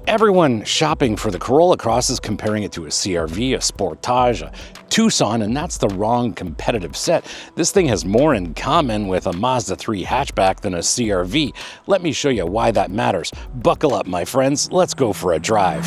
Everyone shopping for the Corolla Cross is comparing it to a CR-V, a Sportage, a Tucson, and that's the wrong competitive set. This thing has more in common with a Mazda3 hatchback than a CR-V. Let me show you why that matters. Buckle up, my friends. Let's go for a drive.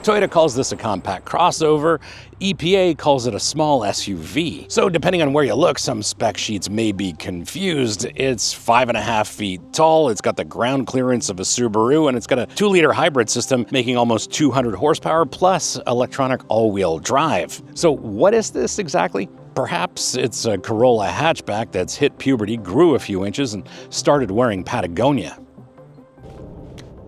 Toyota calls this a compact crossover. EPA calls it a small SUV. So depending on where you look, some spec sheets may be confused. It's 5.5 feet tall, it's got the ground clearance of a Subaru, and it's got a 2-liter hybrid system making almost 200 horsepower plus electronic all-wheel drive. So what is this exactly? Perhaps it's a Corolla hatchback that's hit puberty, grew a few inches, and started wearing Patagonia.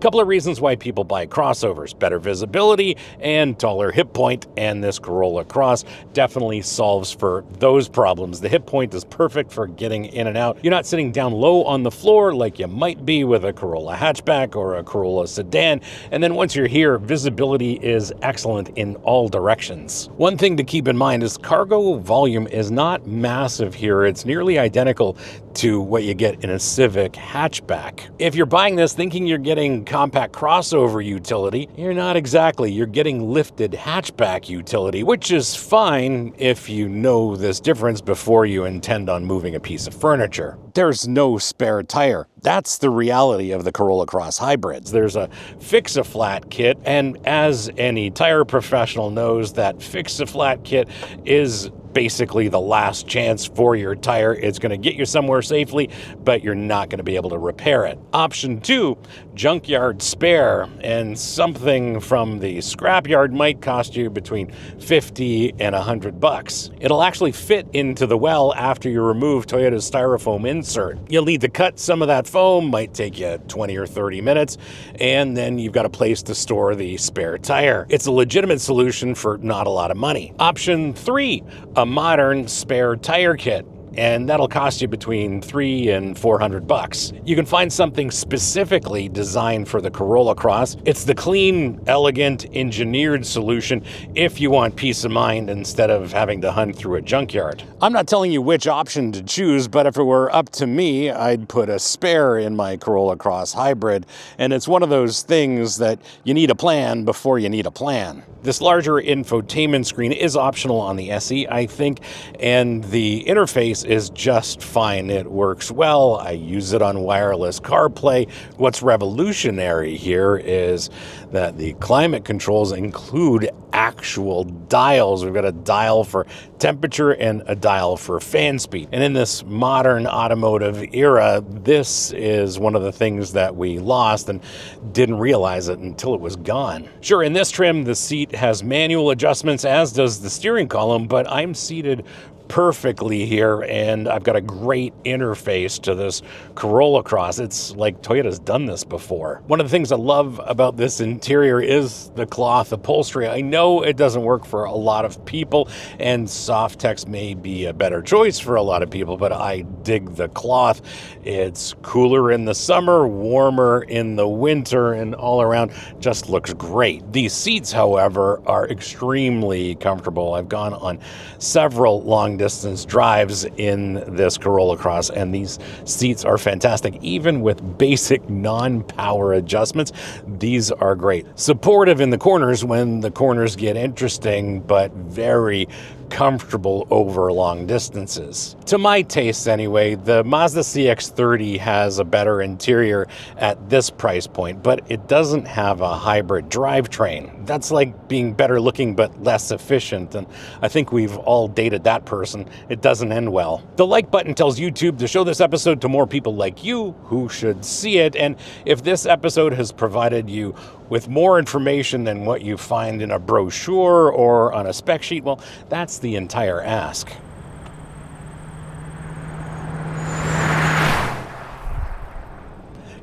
Couple of reasons why people buy crossovers: better visibility and taller hip point, and this Corolla Cross definitely solves for those problems. The hip point is perfect for getting in and out. You're not sitting down low on the floor like you might be with a Corolla hatchback or a Corolla sedan, and then once you're here, visibility is excellent in all directions. One thing to keep in mind is cargo volume is not massive here. It's nearly identical to what you get in a Civic hatchback. If you're buying this thinking you're getting compact crossover utility, you're not exactly. You're getting lifted hatchback utility, which is fine if you know this difference before you intend on moving a piece of furniture. There's no spare tire. That's the reality of the Corolla Cross Hybrids. There's a fix-a-flat kit, and as any tire professional knows, that fix-a-flat kit is basically the last chance for your tire. It's going to get you somewhere safely, but you're not going to be able to repair it. Option 2, junkyard spare, and something from the scrapyard might cost you between $50 and $100. It'll actually fit into the well after you remove Toyota's styrofoam insert. You'll need to cut some of that foam, might take you 20 or 30 minutes, and then you've got a place to store the spare tire. It's a legitimate solution for not a lot of money. Option 3, a modern spare tire kit, and that'll cost you between $300 and $400. You can find something specifically designed for the Corolla Cross. It's the clean, elegant, engineered solution if you want peace of mind instead of having to hunt through a junkyard. I'm not telling you which option to choose, but if it were up to me, I'd put a spare in my Corolla Cross Hybrid, and it's one of those things that you need a plan before you need a plan. This larger infotainment screen is optional on the SE, I think, and the interface is just fine. It works well. I use it on wireless CarPlay. What's revolutionary here is that the climate controls include actual dials. We've got a dial for temperature and a dial for fan speed. And in this modern automotive era, this is one of the things that we lost and didn't realize it until it was gone. Sure, in this trim, the seat has manual adjustments, as does the steering column, but I'm seated perfectly here, and I've got a great interface to this Corolla Cross. It's like Toyota's done this before. One of the things I love about this interior is the cloth upholstery. I know it doesn't work for a lot of people, and Softex may be a better choice for a lot of people, but I dig the cloth. It's cooler in the summer, warmer in the winter, and all around just looks great. These seats, however, are extremely comfortable. I've gone on several long distance drives in this Corolla Cross, and these seats are fantastic. Even with basic non-power adjustments, these are great. Supportive in the corners when the corners get interesting, but very comfortable over long distances. To my taste anyway, the Mazda CX-30 has a better interior at this price point, but it doesn't have a hybrid drivetrain. That's like being better looking but less efficient, and I think we've all dated that person. It doesn't end well. The like button tells YouTube to show this episode to more people like you who should see it, and if this episode has provided you with more information than what you find in a brochure or on a spec sheet, well, that's the entire ask.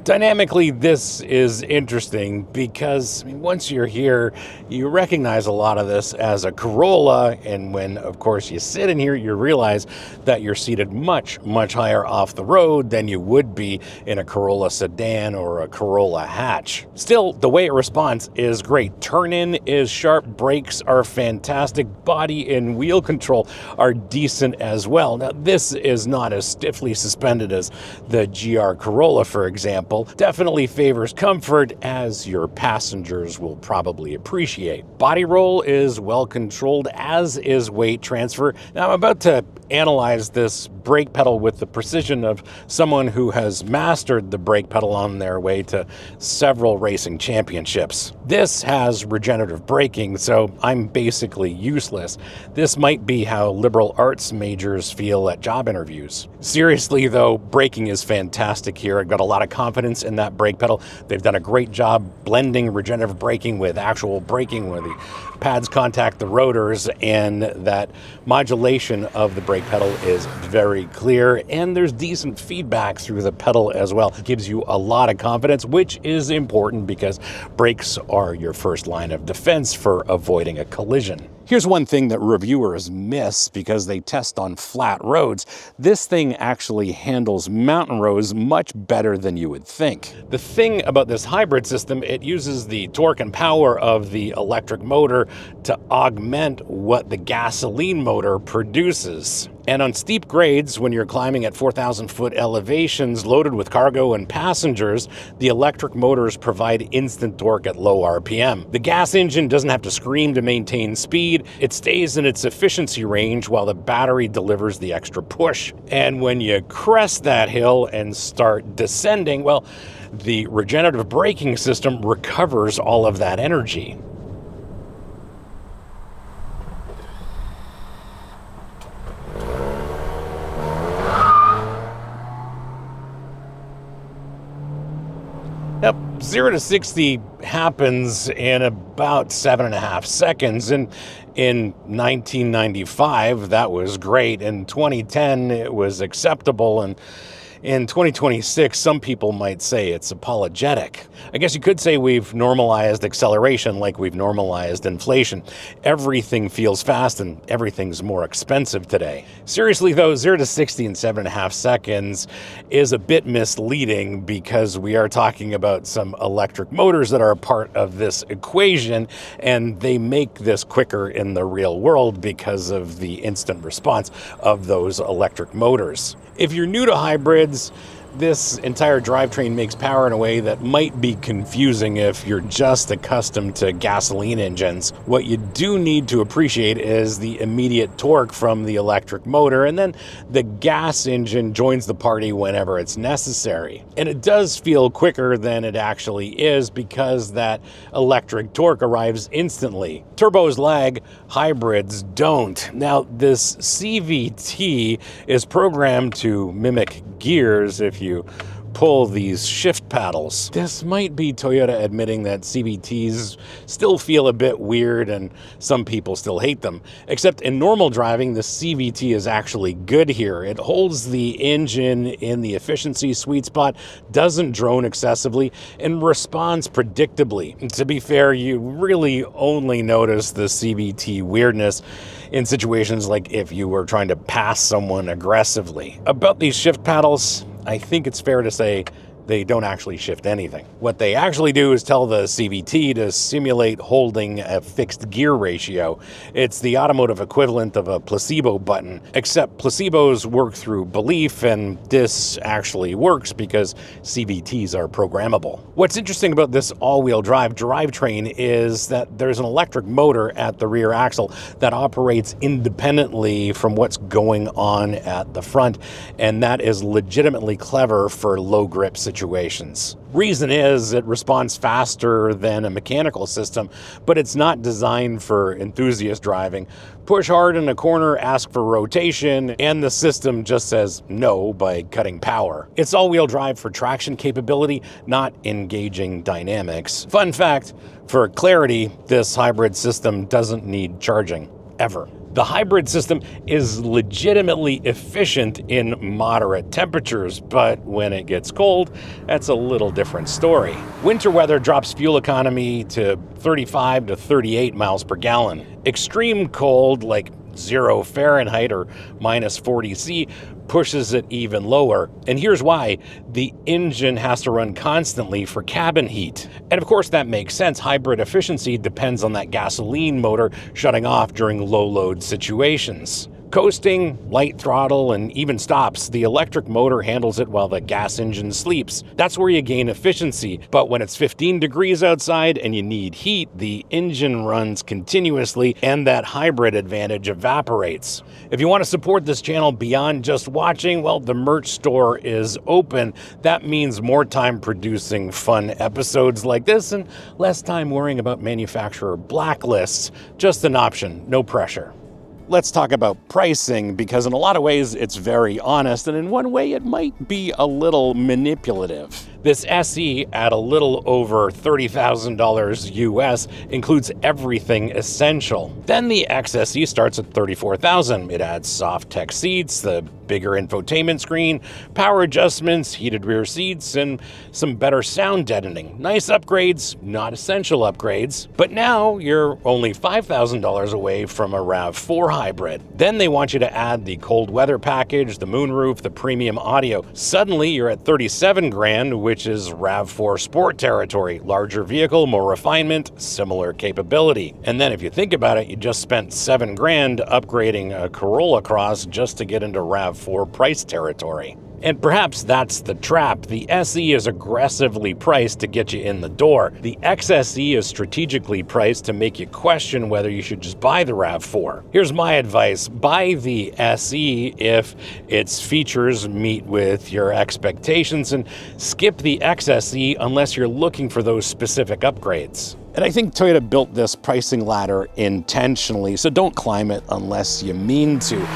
Dynamically, this is interesting because once you're here, you recognize a lot of this as a Corolla, and when, of course, you sit in here, you realize that you're seated much, much higher off the road than you would be in a Corolla sedan or a Corolla hatch. Still, the way it responds is great. Turn-in is sharp, brakes are fantastic, body and wheel control are decent as well. Now, this is not as stiffly suspended as the GR Corolla, for example, people, definitely favors comfort, as your passengers will probably appreciate. Body roll is well controlled, as is weight transfer. Now I'm about to analyze this brake pedal with the precision of someone who has mastered the brake pedal on their way to several racing championships. This has regenerative braking, so I'm basically useless. This might be how liberal arts majors feel at job interviews. Seriously though, braking is fantastic here. I've got a lot of confidence in that brake pedal. They've done a great job blending regenerative braking with actual braking, where the pads contact the rotors, and that modulation of the brake pedal is very clear, and there's decent feedback through the pedal as well. It gives you a lot of confidence, which is important because brakes are your first line of defense for avoiding a collision. Here's one thing that reviewers miss because they test on flat roads. This thing actually handles mountain roads much better than you would think. The thing about this hybrid system, it uses the torque and power of the electric motor to augment what the gasoline motor produces. And on steep grades, when you're climbing at 4,000-foot elevations loaded with cargo and passengers, the electric motors provide instant torque at low RPM. The gas engine doesn't have to scream to maintain speed. It stays in its efficiency range while the battery delivers the extra push. And when you crest that hill and start descending, well, the regenerative braking system recovers all of that energy. Yep, 0 to 60 happens in about 7.5 seconds, and in 1995 that was great. In 2010 it was acceptable, and in 2026 some people might say it's apologetic. I guess you could say we've normalized acceleration like we've normalized inflation. Everything feels fast and everything's more expensive today. Seriously though, 0 to 60 in 7.5 seconds is a bit misleading because we are talking about some electric motors that are a part of this equation, and they make this quicker in the real world because of the instant response of those electric motors. If you're new to hybrids, this entire drivetrain makes power in a way that might be confusing if you're just accustomed to gasoline engines. What you do need to appreciate is the immediate torque from the electric motor, and then the gas engine joins the party whenever it's necessary. And it does feel quicker than it actually is because that electric torque arrives instantly. Turbos lag, hybrids don't. Now, this CVT is programmed to mimic gears if you pull these shift paddles. This might be Toyota admitting that CVTs still feel a bit weird and some people still hate them. Except in normal driving, the CVT is actually good here. It holds the engine in the efficiency sweet spot, doesn't drone excessively, and responds predictably. To be fair, you really only notice the CVT weirdness in situations like if you were trying to pass someone aggressively. About these shift paddles, I think it's fair to say they don't actually shift anything. What they actually do is tell the CVT to simulate holding a fixed gear ratio. It's the automotive equivalent of a placebo button, except placebos work through belief, and this actually works because CVTs are programmable. What's interesting about this all-wheel drive drivetrain is that there's an electric motor at the rear axle that operates independently from what's going on at the front, and that is legitimately clever for low grip situations. Reason is it responds faster than a mechanical system, but it's not designed for enthusiast driving. Push hard in a corner, ask for rotation, and the system just says no by cutting power. It's all-wheel drive for traction capability, not engaging dynamics. Fun fact, for clarity, this hybrid system doesn't need charging, ever. The hybrid system is legitimately efficient in moderate temperatures, but when it gets cold, that's a little different story. Winter weather drops fuel economy to 35 to 38 miles per gallon. Extreme cold, like 0 Fahrenheit or minus 40 C, pushes it even lower. And here's why. The engine has to run constantly for cabin heat. And of course that makes sense. Hybrid efficiency depends on that gasoline motor shutting off during low load situations. Coasting, light throttle, and even stops, the electric motor handles it while the gas engine sleeps. That's where you gain efficiency, but when it's 15 degrees outside and you need heat, the engine runs continuously and that hybrid advantage evaporates. If you want to support this channel beyond just watching, well, the merch store is open. That means more time producing fun episodes like this and less time worrying about manufacturer blacklists. Just an option, no pressure. Let's talk about pricing, because in a lot of ways it's very honest, and in one way it might be a little manipulative. This SE at a little over $30,000 US includes everything essential. Then the XSE starts at $34,000. It adds soft tech seats, the bigger infotainment screen, power adjustments, heated rear seats, and some better sound deadening. Nice upgrades, not essential upgrades. But now you're only $5,000 away from a RAV4 hybrid. Then they want you to add the cold weather package, the moonroof, the premium audio. Suddenly you're at $37,000, which is RAV4 Sport territory. Larger vehicle, more refinement, similar capability. And then if you think about it, you just spent $7,000 upgrading a Corolla Cross just to get into RAV4 price territory. And perhaps that's the trap. The SE is aggressively priced to get you in the door. The XSE is strategically priced to make you question whether you should just buy the RAV4. Here's my advice. Buy the SE if its features meet with your expectations, and skip the XSE unless you're looking for those specific upgrades. And I think Toyota built this pricing ladder intentionally, so don't climb it unless you mean to.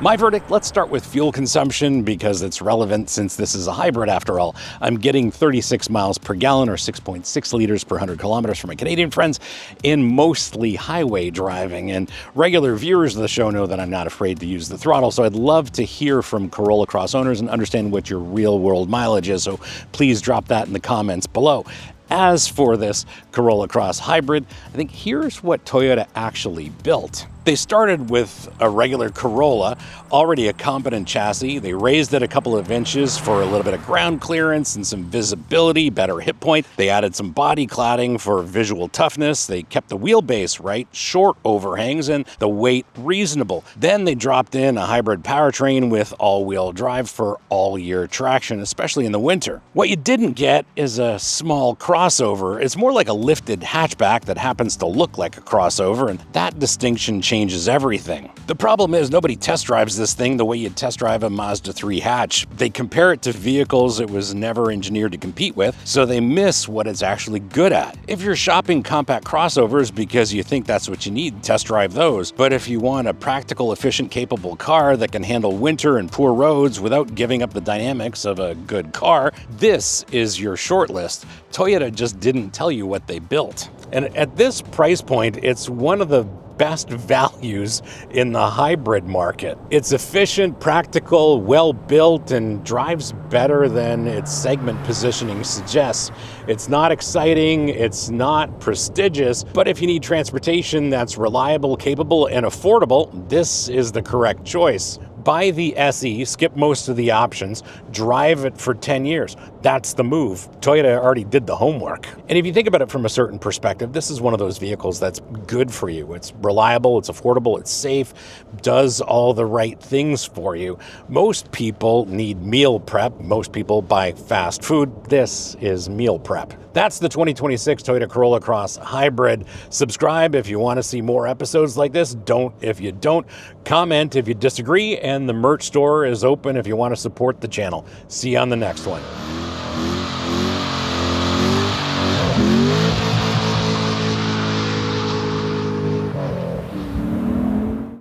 My verdict, let's start with fuel consumption because it's relevant since this is a hybrid after all. I'm getting 36 miles per gallon or 6.6 liters per 100 kilometers from my Canadian friends in mostly highway driving. And regular viewers of the show know that I'm not afraid to use the throttle, so I'd love to hear from Corolla Cross owners and understand what your real world mileage is. So please drop that in the comments below. As for this Corolla Cross Hybrid, I think here's what Toyota actually built. They started with a regular Corolla, already a competent chassis. They raised it a couple of inches for a little bit of ground clearance and some visibility, better hit point. They added some body cladding for visual toughness. They kept the wheelbase right, short overhangs, and the weight reasonable. Then they dropped in a hybrid powertrain with all-wheel drive for all-year traction, especially in the winter. What you didn't get is a small crossover. It's more like a lifted hatchback that happens to look like a crossover, and that distinction changes everything. The problem is nobody test drives this thing the way you test drive a Mazda3 hatch. They compare it to vehicles it was never engineered to compete with, so they miss what it's actually good at. If you're shopping compact crossovers because you think that's what you need, test drive those. But if you want a practical, efficient, capable car that can handle winter and poor roads without giving up the dynamics of a good car, this is your shortlist. Toyota just didn't tell you what they built. And at this price point, it's one of the best values in the hybrid market. It's efficient, practical, well-built, and drives better than its segment positioning suggests. It's not exciting, it's not prestigious, but if you need transportation that's reliable, capable, and affordable, this is the correct choice. Buy the SE, skip most of the options, drive it for 10 years. That's the move. Toyota already did the homework. And if you think about it from a certain perspective, this is one of those vehicles that's good for you. It's reliable, it's affordable, it's safe, does all the right things for you. Most people need meal prep. Most people buy fast food. This is meal prep. That's the 2026 Toyota Corolla Cross Hybrid. Subscribe if you want to see more episodes like this. Don't if you don't. Comment if you disagree. And the merch store is open if you want to support the channel. See you on the next one.